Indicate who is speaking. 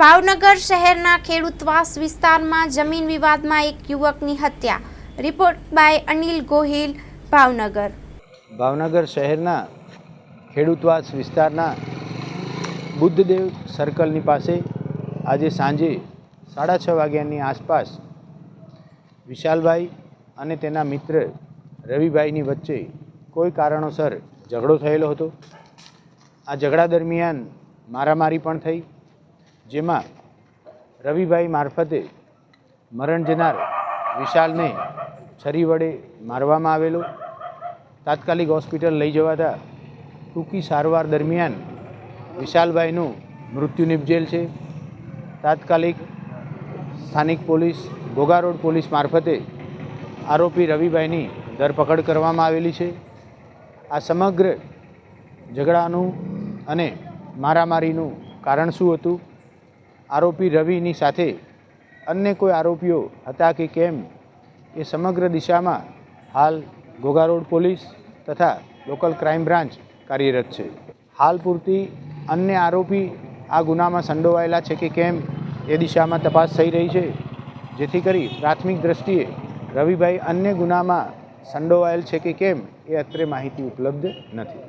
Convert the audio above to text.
Speaker 1: ભાવનગર શહેરના ખેડૂતવાસ વિસ્તારમાં જમીન વિવાદમાં એક યુવકની હત્યા। Report by Anil Gohil, Bhavnagar.
Speaker 2: ભાવનગર શહેરના ખેડૂતવાસ વિસ્તારના બુદ્ધદેવ સર્કલની પાસે આજે સાંજે 6:30 વાગ્યાની આસપાસ વિશાલભાઈ અને તેના મિત્ર રવિભાઈની વચ્ચે કોઈ કારણોસર ઝઘડો થયેલો હતો। આ ઝઘડા દરમિયાન મારામારી પણ થઈ, જેમાં રવિભાઈ મારફતે મરણ જનાર વિશાલને છરી વડે મારવામાં આવેલો। તાત્કાલિક હોસ્પિટલ લઈ જવાતા ટૂંકી સારવાર દરમિયાન વિશાલભાઈનું મૃત્યુ નિપજેલ છે। તાત્કાલિક સ્થાનિક પોલીસ, ઘોઘા રોડ પોલીસ મારફતે આરોપી રવિભાઈની ધરપકડ કરવામાં આવેલી છે। આ સમગ્ર ઝઘડાનું અને મારામારીનું કારણ શું હતું, આરોપી રવિની સાથે અન્ય કોઈ આરોપીઓ હતા કે કેમ, એ સમગ્ર દિશામાં હાલ ઘોઘા રોડ પોલીસ તથા લોકલ ક્રાઇમ બ્રાન્ચ કાર્યરત છે। હાલ પૂરતી અન્ય આરોપી આ ગુનામાં સંડોવાયેલા છે કે કેમ એ દિશામાં તપાસ થઈ રહી છે, જેથી કરી પ્રાથમિક દ્રષ્ટિએ રવિભાઈ અન્ય ગુનામાં સંડોવાયેલ છે કે કેમ એ અત્રે માહિતી ઉપલબ્ધ નથી।